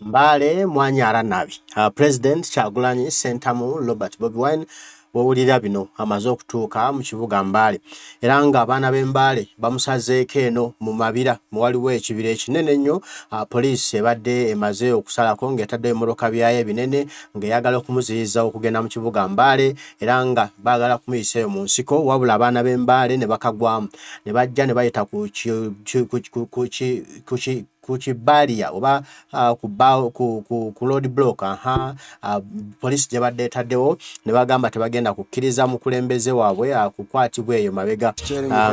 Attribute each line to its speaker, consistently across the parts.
Speaker 1: Mbale mwanyara nabi. President Kyagulanyi Ssentamu Robert Bobi Wine wawulira bino amaze okutuuka mu kibuga Mbale. Era nga abaana b'Embale bamusazeeko eno mu mabira waliwo ekibira ekinene nnyo. Poliisi ebadde emaze okusalako ng'etadde emmotoka byayo ebinene ng'eyagala okumuziyiza okugenda mu kibuga Mbale era nga baagala kumuyisayo mu nsiko wabula abaana b'Embale ne bakagwamu ne bajja ne bayita ku kibalia oba ku road block police gye badde etaddewo ne bagamba tebagenda kukkiriza mukulembeze waabwe kukwatibwa eyo mabega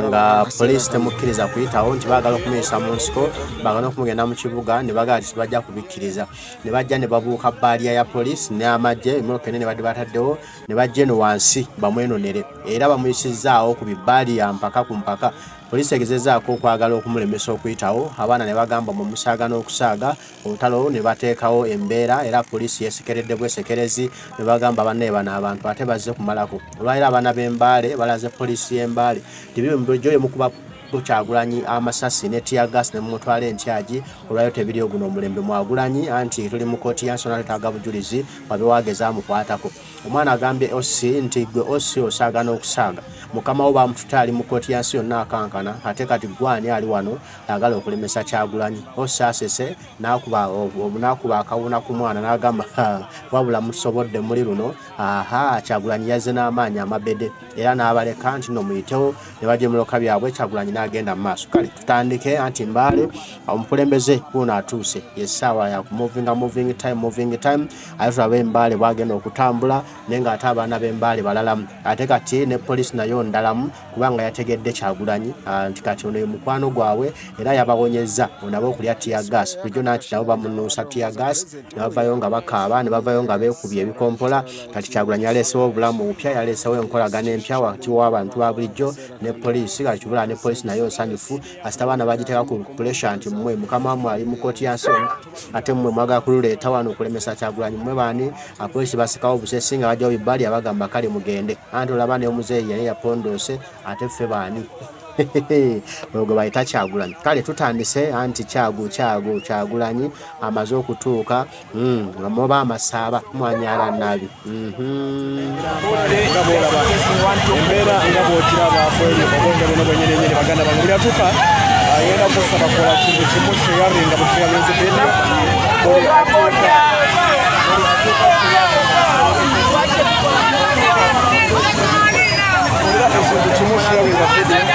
Speaker 1: nga police temukkiriza kuyitawo nti baagala okumuyisa mu nsiko baagala okumugenda mu kibuga ne bagamba tibajja kubikkiriza ne bajja ne babuuka balia ya police ne amagye emmotoka enene badde bataddewo ne bajja eno wansi bamwenonere era bamuyisizaawo ku bibalia mpaka ku mpaka. Poliisi egezezaako okwagala okumulemesa okuyitawo abaana ne bagamba mu musaaga n'okusaaga olutalo ne bateekawo embeera era poliisi yesekeredde bwesekerezi ne bagamba bannaye bano abantu ate bazze kumalako olwaliro abaana b'Embale balaze poliisi y'Embale tibyo mukuba Kyagulanyi amasasi ne tear gas ne mutwala entyaji olwayo tebiri oguno omulembe Mwagulanyi anti tuli mu kooti ya nsonga tetaga bujulizi wabiwageza mukwatako. Omwana agambye Ossi nti gwe Ossi osaaga n'okusaaga mukama wo bamututali mu kooti yansi yonna akankana ate kati gwani ali wano agala okulemesa Kyagulanyi. Ossi asese n'akuba akawuna ku mwana n'agamba wabula musobodde muri luno Kyagulanyi yazze n'amaanyi amabede era n'abaleka nti no muyitewo ne bajja emmotoka byabwe Kyagulanyi n'agenda mu maaso. Kale tutandike anti Mbale omukulembeze kuno atuuse yessaawa ya moving time aye tulabe Embale bwagenda okutambula nenga ate abaana b'Embale balalamu ate kati ne poliisi nayo ndalamu kubanga yategedde Kyagulanyi nti kati ono mukwano gwabwe era yabawonyezza onabo okulya tear gas bulijjo nanti nabo bamunuusa tear gas ne bavayo nga bakaaba ne bavayo nga beekubye ebikompola. Kati Kyagulanyi yaleesewo obulamu bupya yaleesewo enkolagana empya wakati w'abantu ba bulijjo ne poliisi kati kibula ne poliisi nayo nsanyufu asita abaana bagiteeka ku pressure nti mmwe mukama wammwe ali mu kooti ya nsonga ate mmwe mwagala kululeeta wano okulemesa Kyagulanyi mmwe baani. Apoliisi basikawo busesi nga bajjawo bibbali abagamba kale mugende anti olaba ne omuzeeyi yali yapondoose ate ffe baani olwo bayita Kyagulanyi. Kale tutandise anti Kyagulanyi amaze okutuuka nga muba amasaaba mwanyala nabi
Speaker 2: embeera nga bw'okiraba kweri obonge buno bwenyenenyene baganda bange buli atuuka agenda kusaba kola kintu kimu sheyaringa butuyalinze video buli atuuka ekintu kimu sheyaringa video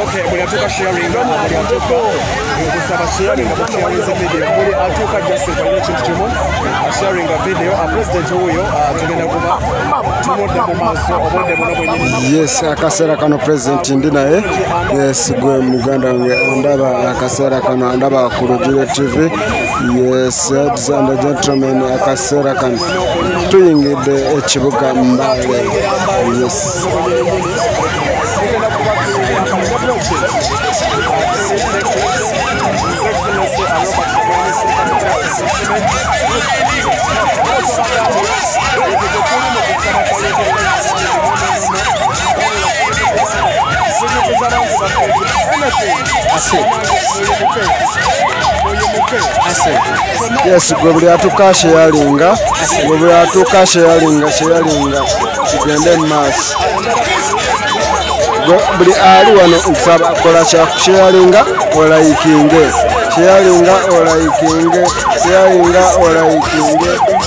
Speaker 2: Okay, buli atuuka sharing buli atuuka kusaba sharing sharing video buli atuuka just kwa ekintu kimu sharing video president huyo tugenda kuba tumodde mu maaso obonde buno bwennyini.
Speaker 3: Yes, akaseera kano president ndi naye yes gwe muganda wange ndaba akaseera kano ndaba ku Rugile TV. Yes, ladies and gentlemen, akaseera kano tuyingidde ekibuga Mbale. Yes. Yes, gwe buli atuuka sharinga buli atuuka sharinga tugende mu maaso. Buli ali wano nsaba kola kya sharinga olayikinge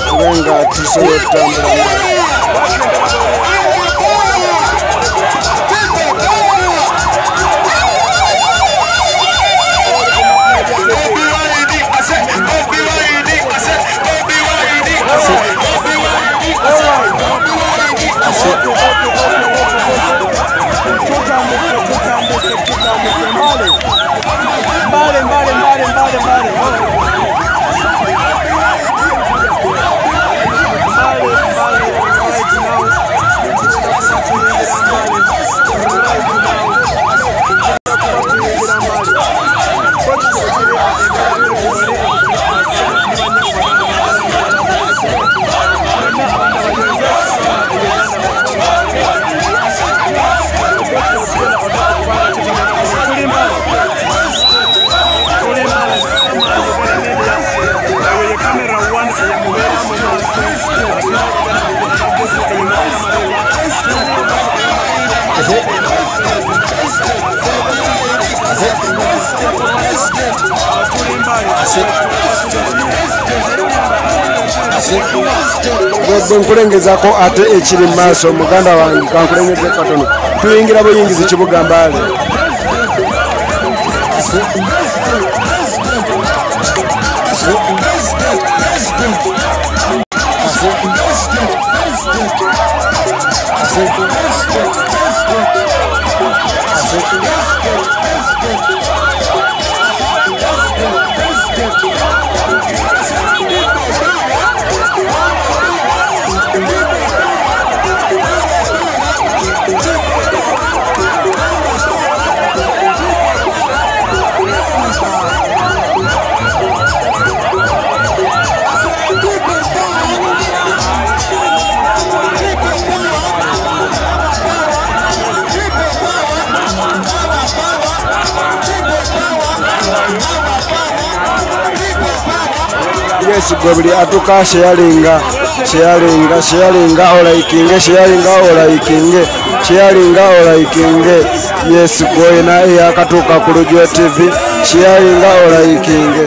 Speaker 3: kubenga tusobola okutambula.
Speaker 2: Mbale
Speaker 3: nkulengezako ate ekiri mu maaso muganda wange kankulengeze katono tuyingira buyingizi kibuga Mbale. Yes, gobli atuka sharinga olaikinge yes goina yakatuka ku Rujugiro TV sharinga olaikinge.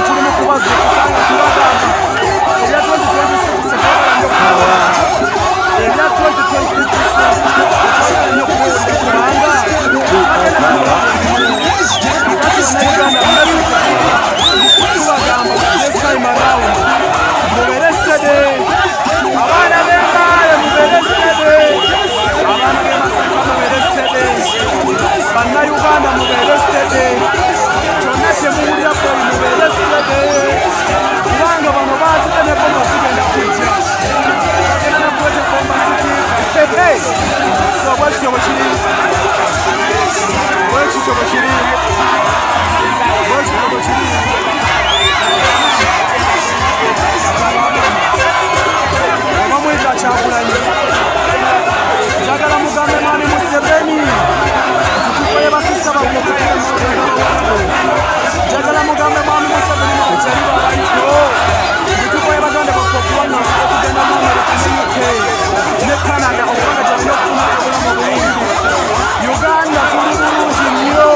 Speaker 2: tuli mu kubaza kusanga tubagamba ebya 2026 sekwagala nnyo kubanga ebya 2026 nnyo kubanga this time around mubere steady abana b'Embale mubere steady abana b'Masaka mubere steady bannayuganda mubere steady kyonna kyemuwulira kwe mubere steady kubanga bano baatula ne bomba zigenda kujja bagenda ne kwete bomba ziki so bwekityo bwe kiri bwekityo bwe kiri bwekityo bwe kiri bamwita Kyagulanyi njagala mugambe mwami Museveni tutukoye basista bavuka njagala mugambe mwami Museveni mukyalira abayito tutukoye baganda baffe okuwanya okugenda mu Amerika ne UK ne Canada okubanga gyalina okufuna obulamu obulungi Uganda tuli bulungi nnyo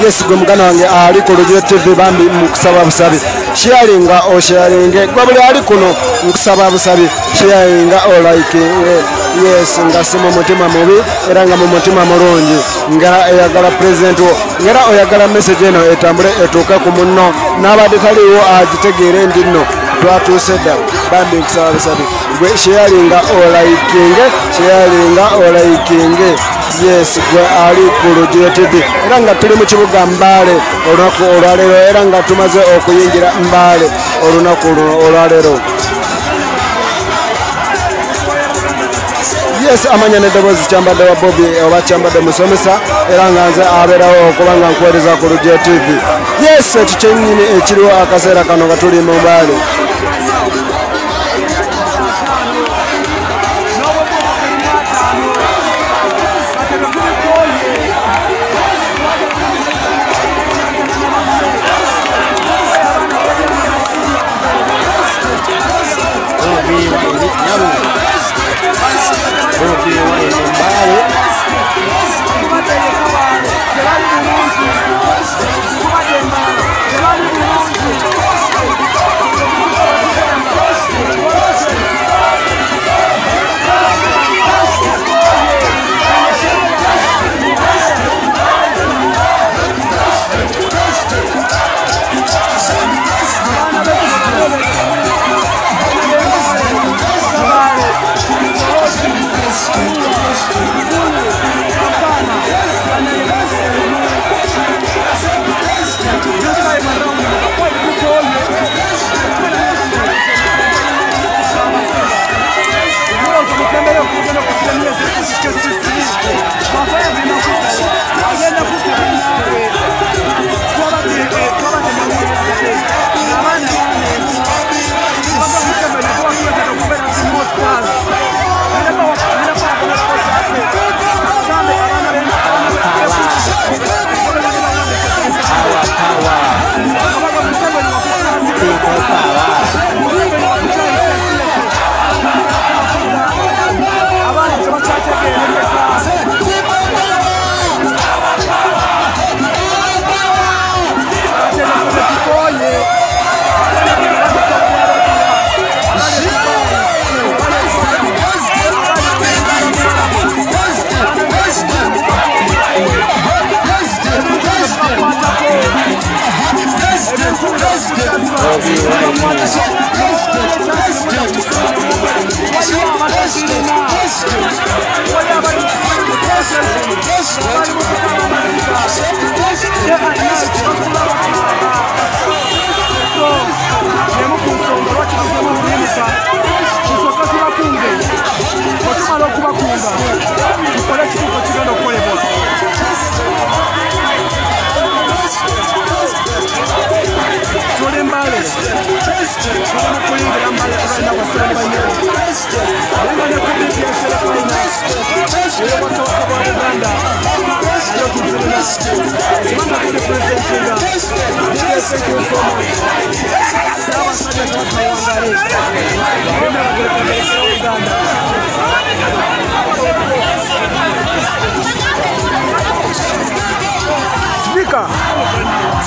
Speaker 3: Yes, gwe mugana wange ali ku Lugire TV bambi mukusaba busabi sharinga o sharinge gwe buli ali kuno mukusaba busabi sharinga o like yes nga simo mutima mubi era nga mu mutima mulungi nga eyagala president wo ngera oyagala message eno etambule etuuke ku munno n'abadde taliwo agitegeere ndi nno twatuuse dda bambi mukusaba busabi gwe sharinga o like yes gwe ali ku Lugire TV era nga tuli mu kibuga Mbale olunaku olwaleero era nga tumaze okuyingira Mbale olunaku olwaleero. Yes amanya n'eddoboozi kyambadde wa Bobby oba kyambadde musomesa era nga nze abeerawo okuba nga nkuweereza ku Lugire TV. Yes ekyo kyennyini ekiriwo akaseera kano nga tuli mu Mbale.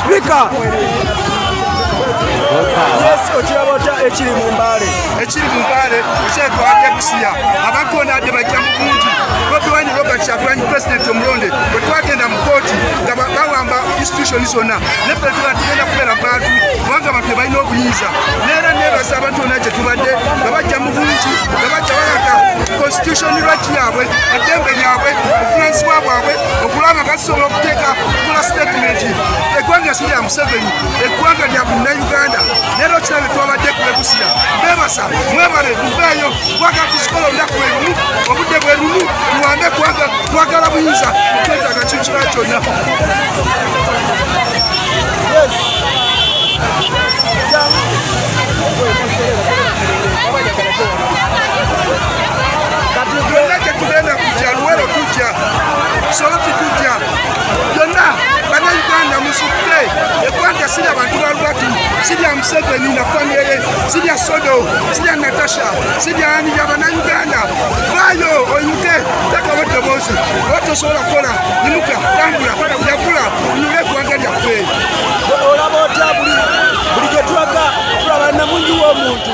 Speaker 2: Speaker. Yes, okirabota ekiri mu mbale. Ekiri mu mbale, ekyetwadde kusiya. Abantu bonna adde bajja mu bungi. Bobi Wine Robert Kyagulanyi President omulonde. Bwe twagenda mu kooti nga bawamba institution zonna. Ne ffe tugenda kubeera bantu kubanga abantu tebalina obuyinza. Neera neebaza abantu bonna gye tubadde nga bajja mu bungi, nga bajja balaga constitution right yaabwe, eddembe lyabwe, obuvunaanyizibwa bwabwe, okulaba nga tusobola okuteeka okukola statement. Eggwanga si lya Museveni, eggwanga lya Munnayuganda. Leero kirabe twabadde kulekusira. Beebasa, mwebale, muveeyo, twagala tusikola olunaku lwe lumu, obudde bwe lumu, tuwambe twagala buyinza, twetaaga kintu kirala kyonna. Kati byonna gye tugenda kujja, Luwero tujja, Soroti tujja, byonna Bannayuganda musukule, eggwanga si ly'abantu ba Lwatu, si lya Museveni na famire ye, si lya Sodo, si lya Natasha, si lyani lya Bannayuganda. Vaayo oyimuke, tekawo eddoboozi, oba tosobola kukola, yimuka, tambula, yakula, onyule eggwanga lyaffe. Olaba otya buli gye tulaga tulaba namungi w'omuntu.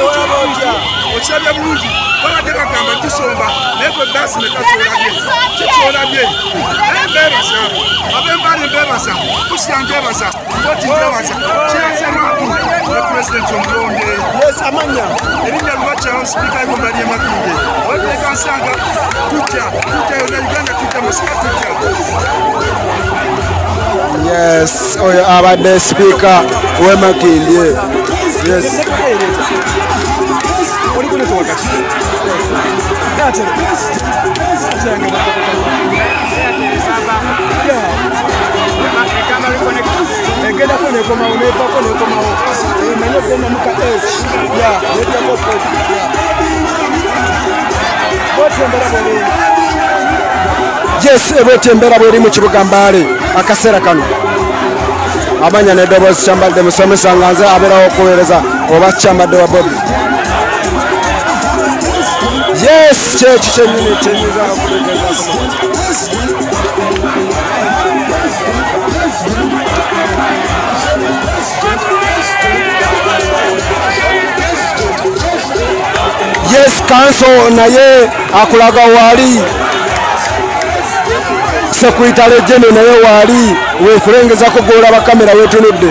Speaker 2: Olaba otya okirabya bulungi. Babadde bagamba tusomba naye gwe baasi ne takyolabye kikyolabye naye mbeebaza ab'embale mbeebaza kusiya mbeebaza kooti mbeebaza kiraze Lwatu ne pulezidenti omulonde amanya erinnya Lwakyawo sipiika y'eggwanga ly'e Makindye oleka nsanga tujja yonna Uganda tujja musika tujja.
Speaker 3: Yes, oyo abadde sipiika w'e Makindye. Yes. Yes, ebotembera bweri mu kibuga Mbale akaseera kano amanya n'eddoboozi kyambadde musomesa nga nze abeerawo okuweereza oba kyambadde wa Bobi. Yes, kyeki kyennyini kyenyiza okutegeeza. Yes, kanso naye akulaga wali Sekuritale Jene naye wali weekulengezako gw'olaba kamera weetunudde.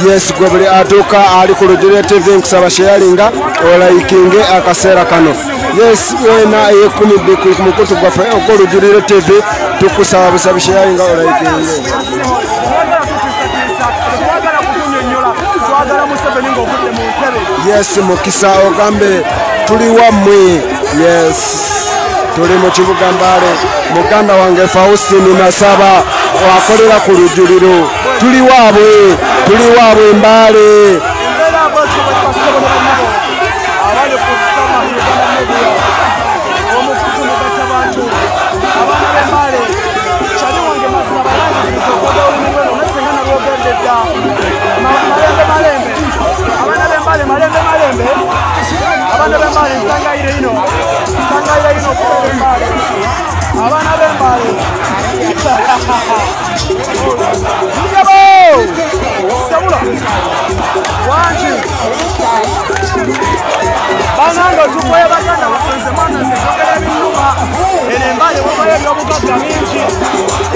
Speaker 3: Yes, gwe buli atuuka ali ku Lujjuliro TV nkusaba sharinga olayikinge akaseera kano. Yes, wena eyekumidde ku mukutu gwaffe ogw'Olujjuliro TV tukusaba busabi sharinga olayikinge. Yes, mukisa ogambe tuli wammwe. Yes, tuli mu kibuga Mbale. Muganda wange Faustine Masaba wakolera ku Lujjuliro. Tuli waabwe Mbale. Bananga tukoye baganda bafunze mwana sekogera binyuma enembale wabaye obugaga mingi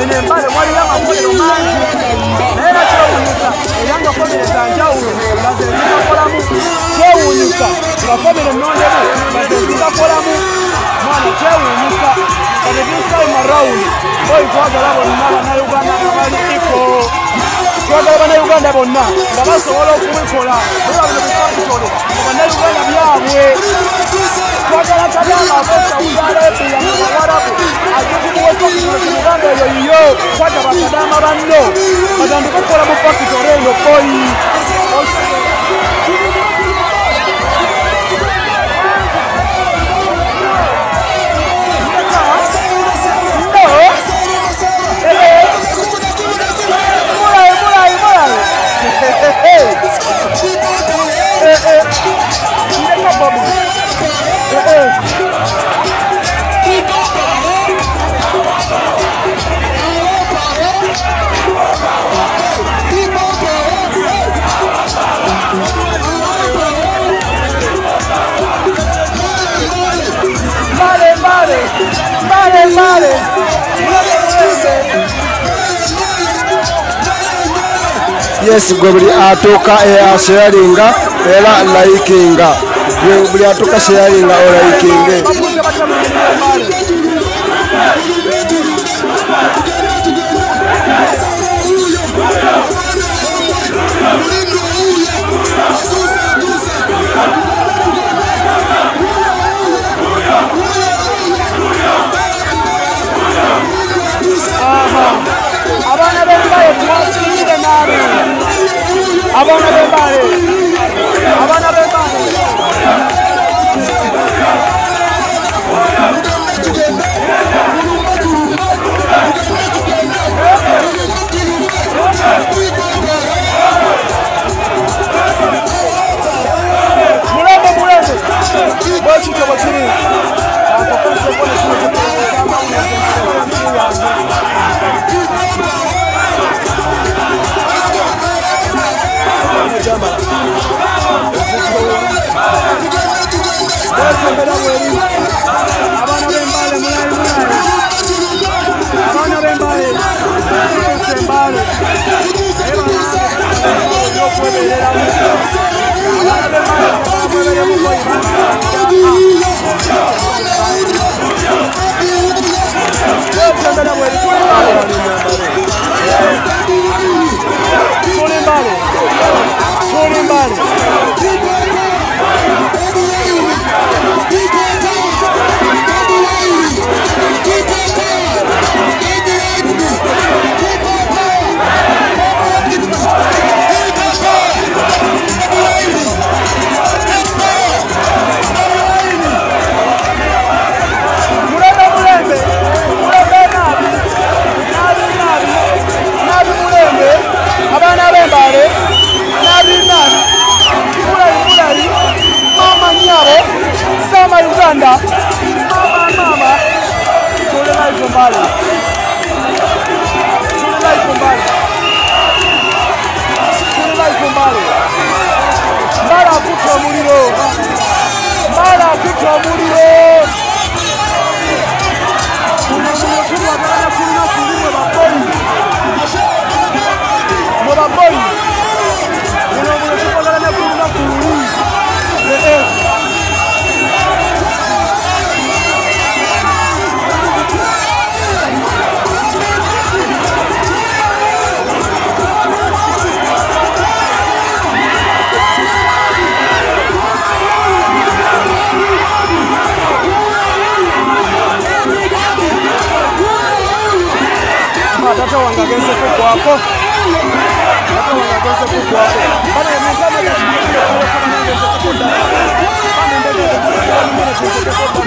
Speaker 3: enembale wali amakolero mangi naye nakyewunyisa eyanga komereza njawulo bazenzikakolamu kyewunyisa nga komere nondemu bazenzikakolamu mwana kyewunyisa kane this time around oyi twagala bonna bannayuganda abali iko twagala bannayuganda bonna nga basobola okubikola olwabino bifakitole bannayuganda byabwe twagala
Speaker 2: Mabosa Uzarebu ya Mwarabu Ajuku kuwepo Muganda yoyo Kwata bakadama bano Madanduko kola mufaki torelo koi Vale.
Speaker 3: Yes, gobli atoka sharinga era likinga. Gobli atoka sharinga or likinga.
Speaker 2: Abana bembaye mwasinde nabi. Abana bembaye. Mulende. Bochi kwa chini. Atakosa kwa chini. Uganda, mama, tule live mbali. Mbala kutwa muliro. Data wangageze kuku wako. Bana mzama ya kuchukua kama ngeze kukonda. Bana ndege ya kuchukua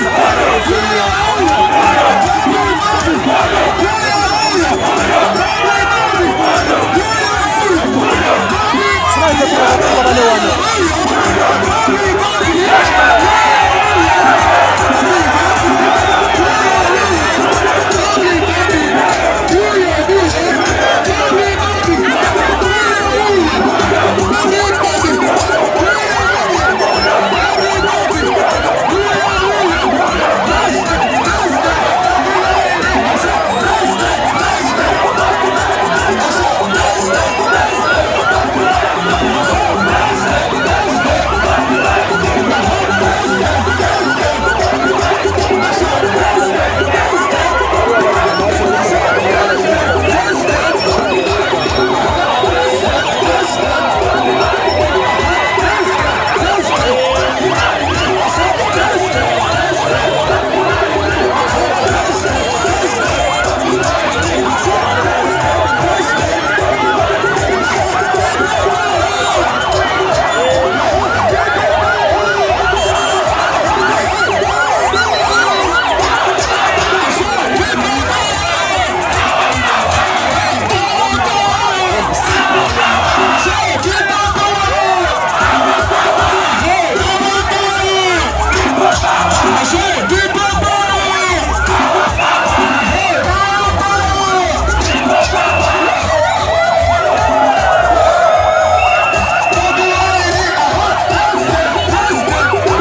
Speaker 2: mimi tunataka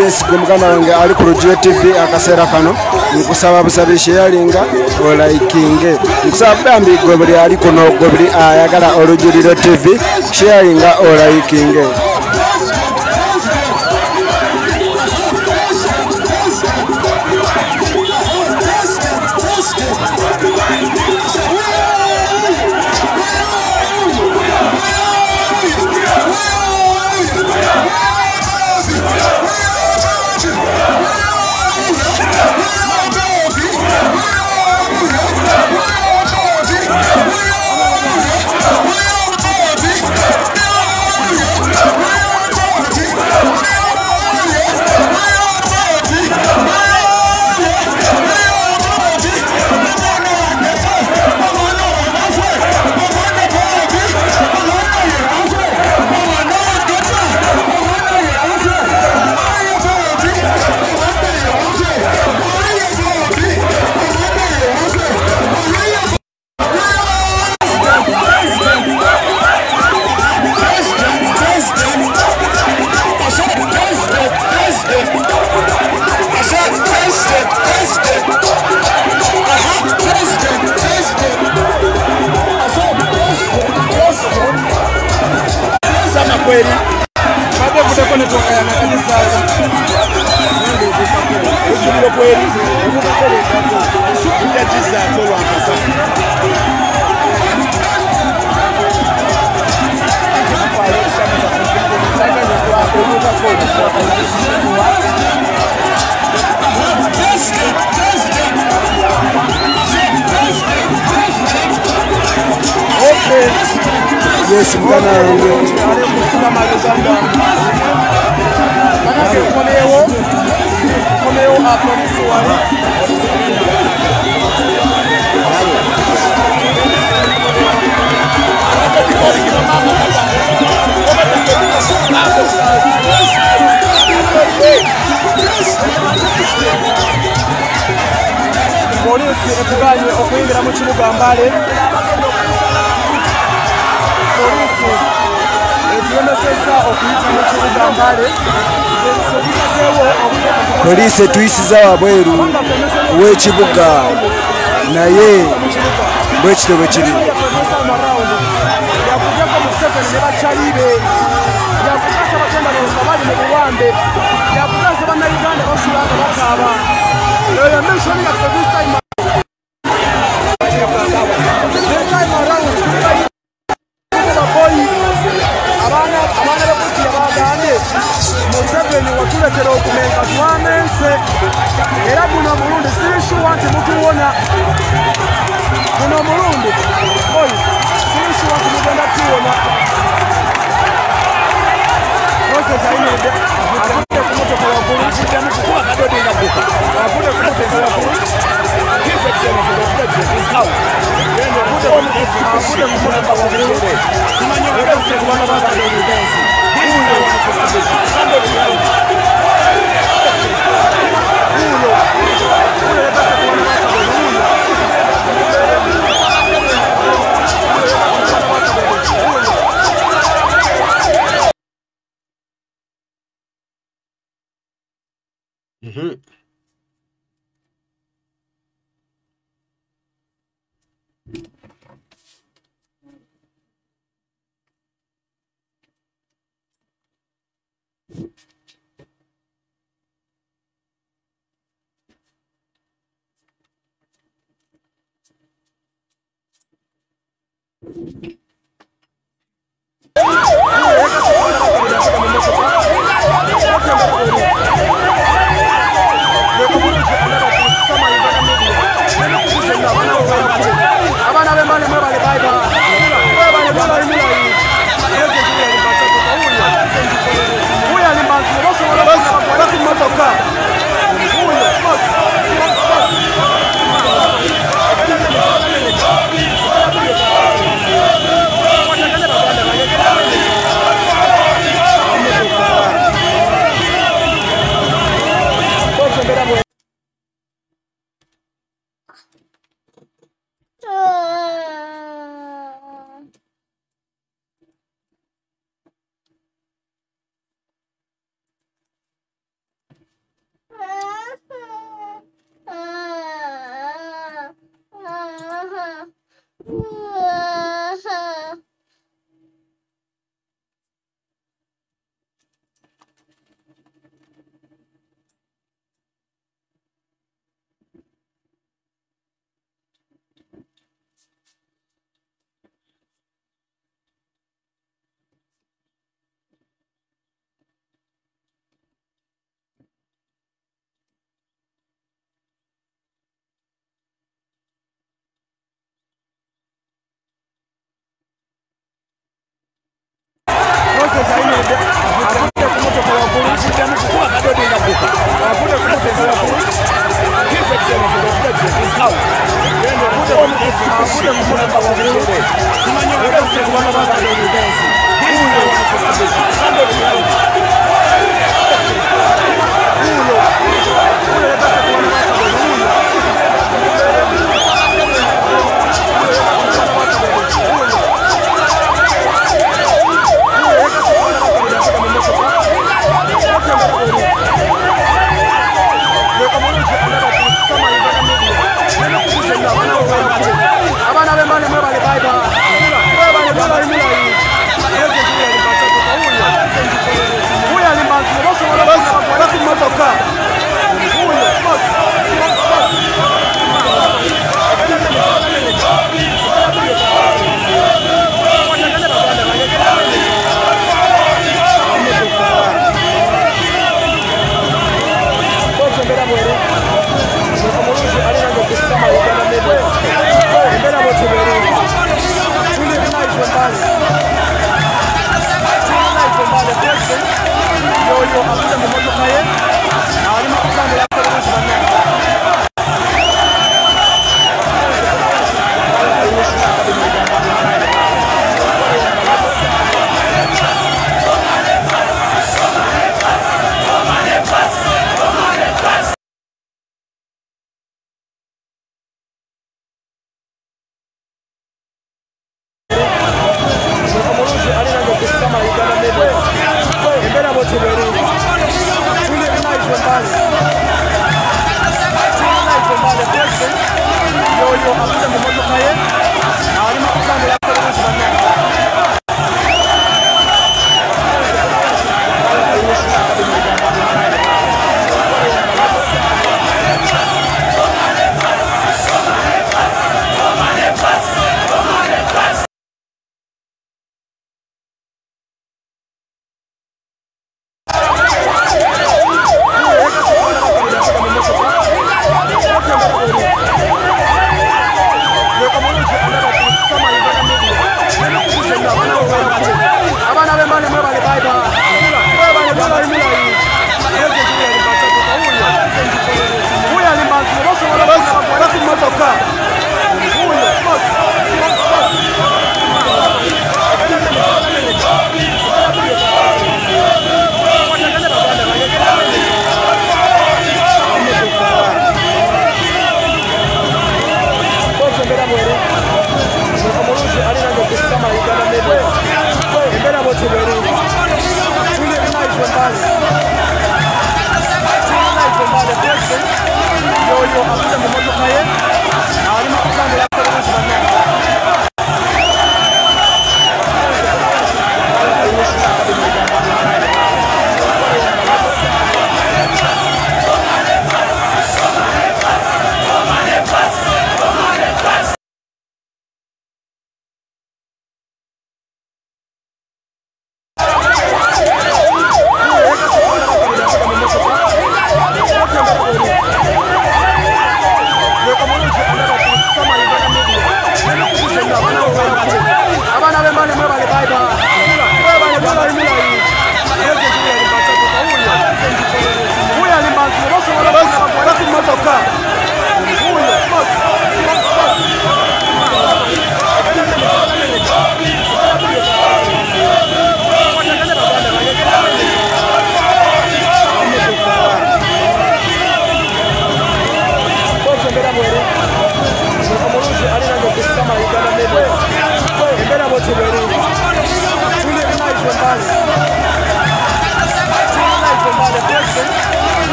Speaker 3: yes gwe muganda wange ali ku Rujugiro TV akaseera kano nkusaba busabe sharinga olaikinge nkusaba bambi gwe buli ali kuno gwe buli ayagala Rujugiro TV sharinga olaikinge yes mwana wangu
Speaker 2: polisi etuganye okuyingira mu kibuga Mbale polisi etuyemeseza okuyita mu kibuga Mbale
Speaker 3: polisi etuyisiza wabweru w'ekibuga naye bwekityo bwe kiri
Speaker 2: yakujjako mu Museveni ne bakyalibe yakujjasa abatembaloosa bali mu buwambe yakujjasa bannayuganda basulanga bakaaba eyo mission yaffe this time around baboyi abaana b'ebuti yabagambye Museveni watuletera okumenga twamense era guno omulundi sirishuwa nti mutuwona guno omulundi oyi sirishuwa nti mugenda tuwona osezayinede avudde ku motoka waggulu avuddemu kukuba kadodi nga buka avudde ku motoka waggulu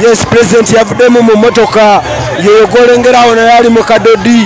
Speaker 3: yes president yavuddemu mu motoka yeyo golengerawo naye ali mu kadodi.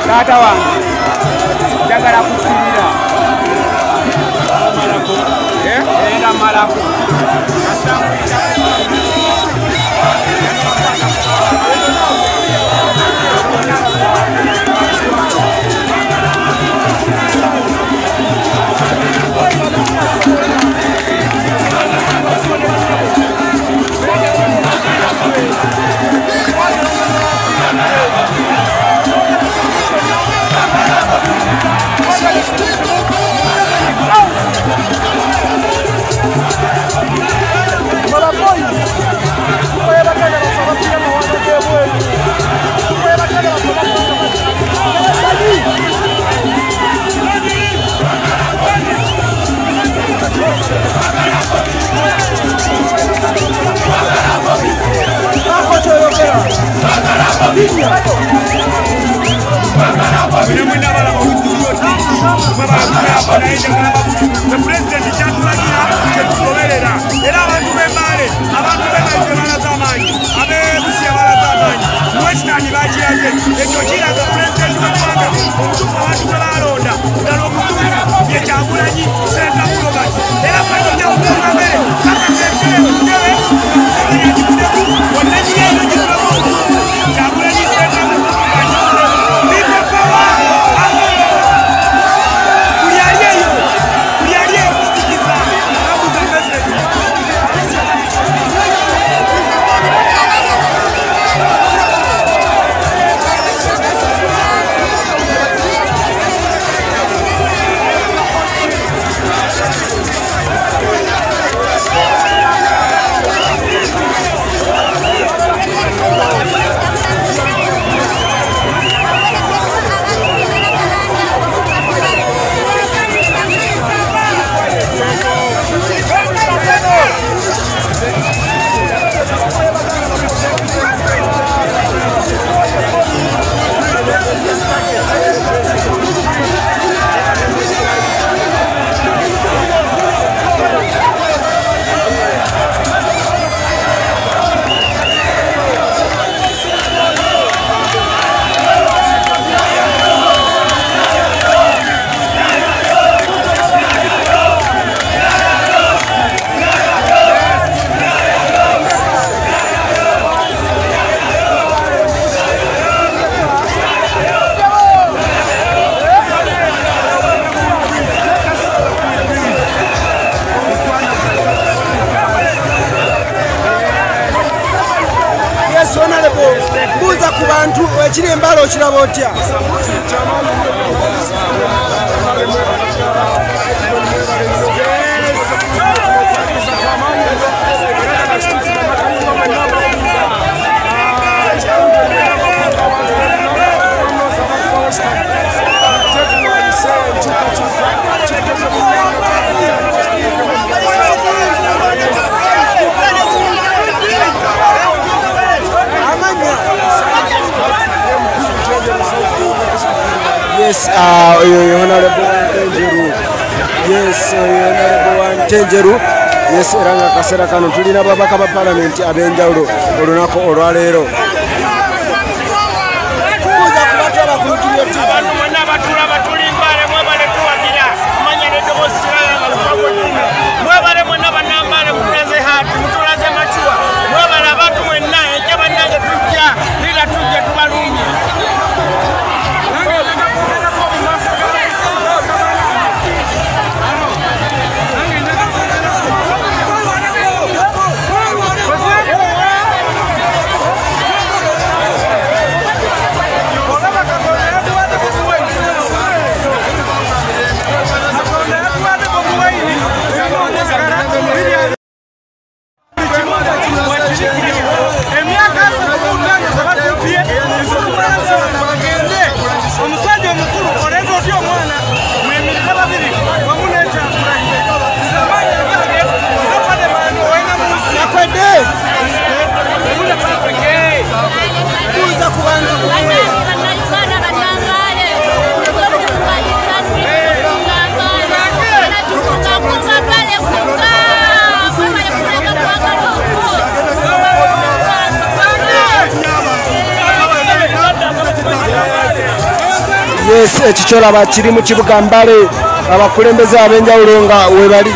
Speaker 4: Tata wange njagala kusibira era malako
Speaker 3: kiri embalo kiraba otya Yes, Honorable Wantenjeru. Yes, Honorable Wantenjeru. Yes, eranga kasera kano tulina babaka ba parliament abenjawulo olunaku olwaleero. Kuza kubatwala ku YouTube.
Speaker 4: Abantu mwenna batula batulimbale mwebale tuwagira amanya nedobosirala nga lukagotime mwebale mwenna banambale mutulaze hati mutulaze machuwa mwebale abantu mwenna ekya bannange tujja lira tujja tubalumye.
Speaker 3: Yes, ekikyolaba kiri mu kibuga Mbale abakulembeze ab'enjawulo nga we bali.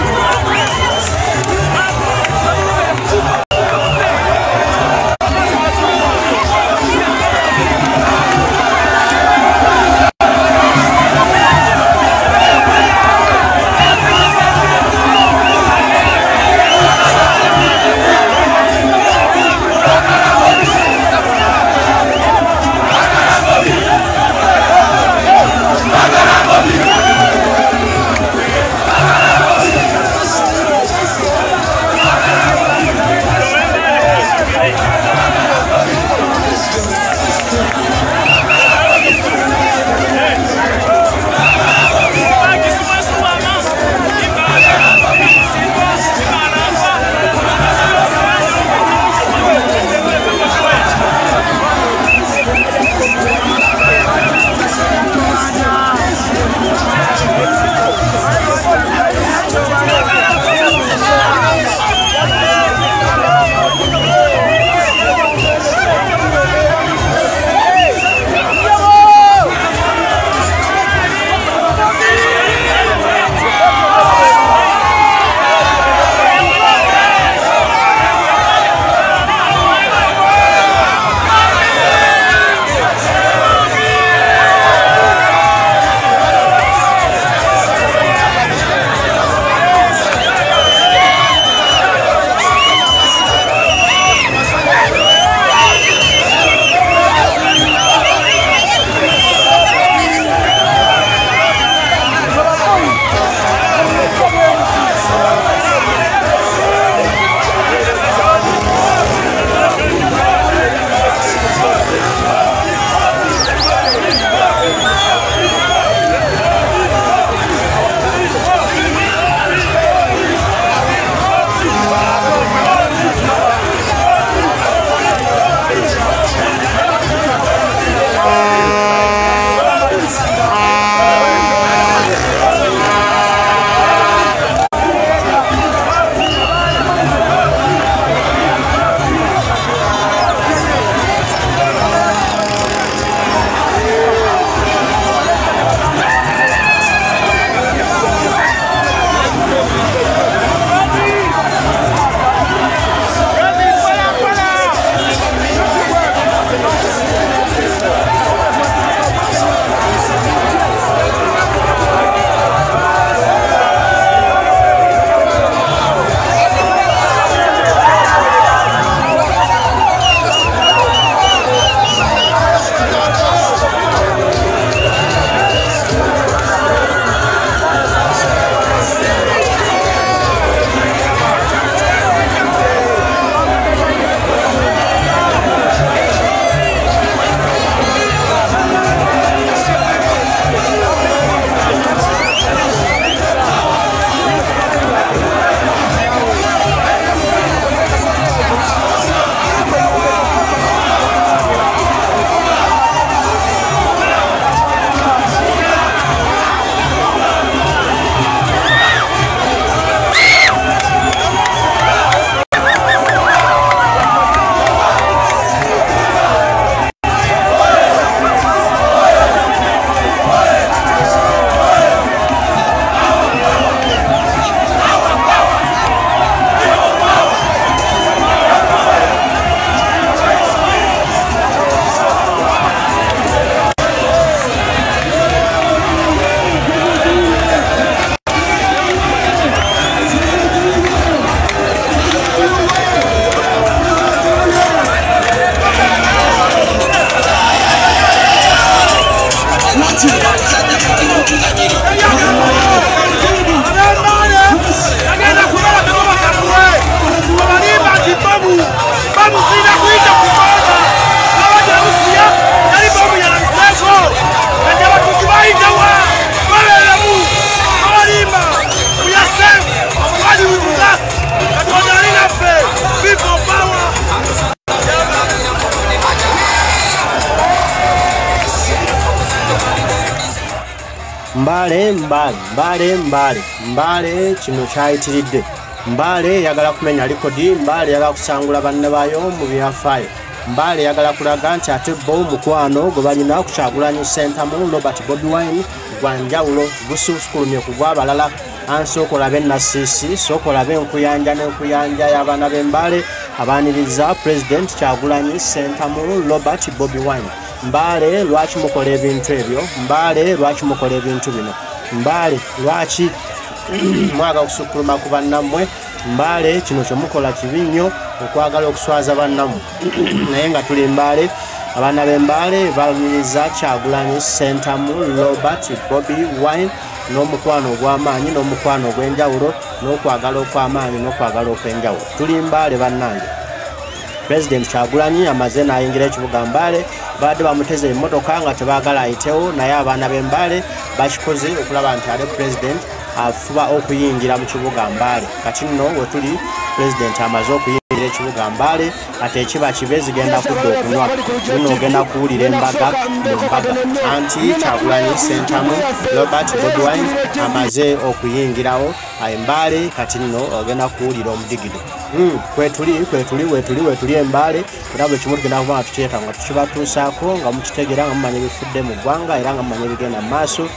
Speaker 1: Mbale kino kyayitiridde. Mbale yagala kumenya likodi, Mbale yagala kusangula banne bayo mu byafaayo. Mbale yagala kulaga nti ate bo mukwano gwe balina ku Kyagulanyi Ssentamu Robert Bobi Wine gwa njawulo gusukulumye ku gw'abalala. Ansooka olabe Nassisi, sooka olabe enkuyanja n'enkuyanja y'abaana b'Embale abaaniriza President Kyagulanyi Ssentamu Robert Bobi Wine. Mbale lwaki mukola ebintu ebyo? Mbale lwaki mukola ebintu bino? Mbale lwaki mwaga okusukuluma ku bannammwe? Mbale kino kyemukola kibi nnyo okwagala okuswaza bannammwe. Naye nga tuli Mbale, abaana b'Embale balumiriza Kyagulanyi Ssentamu Robert Bobi Wine n'omukwano ogw'amaanyi n'omukwano ogw'enjawulo n'okwagala okw'amaanyi n'okwagala okw'enjawulo. Tuli Mbale bannange. President Kyagulanyi amaze n'ayingira ekibuga Mbale, badde bamuteze emmotoka nga tebaagala ayitewo, naye abaana b'Embale bakikoze okulaba nti ale President afuba okuyingira mu kibuga Mbale. Kati nno we tuli President amaze okuyingira ekibuga Mbale, ate ekiba kibe zigenda kudda okunywa. Nno ogenda kuwulira embaga mu mbaga anti Kyagulanyi Ssentamu Robert Bobi Wine amaze okuyingirawo Mbale. Kati nno ogenda kuwulira omudigido. Kwetuli Mbale, era bwe kimu tugenda kuba nga tukireeta nga tukibatuusaako nga mukitegera nga mumanya ebifudde mu ggwanga era nga mumanya ebigenda mu maaso.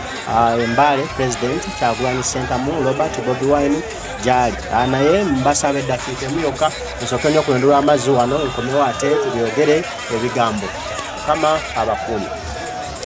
Speaker 1: Mbale President Kyagulanyi Ssentamu Robert Bobi Wine gyali. Naye mbasaba eddakiika emu yokka nsooke nnyo kulondolwa amazzi wano nkomewo ate tubyogere ebigambo. Mukama abakuume.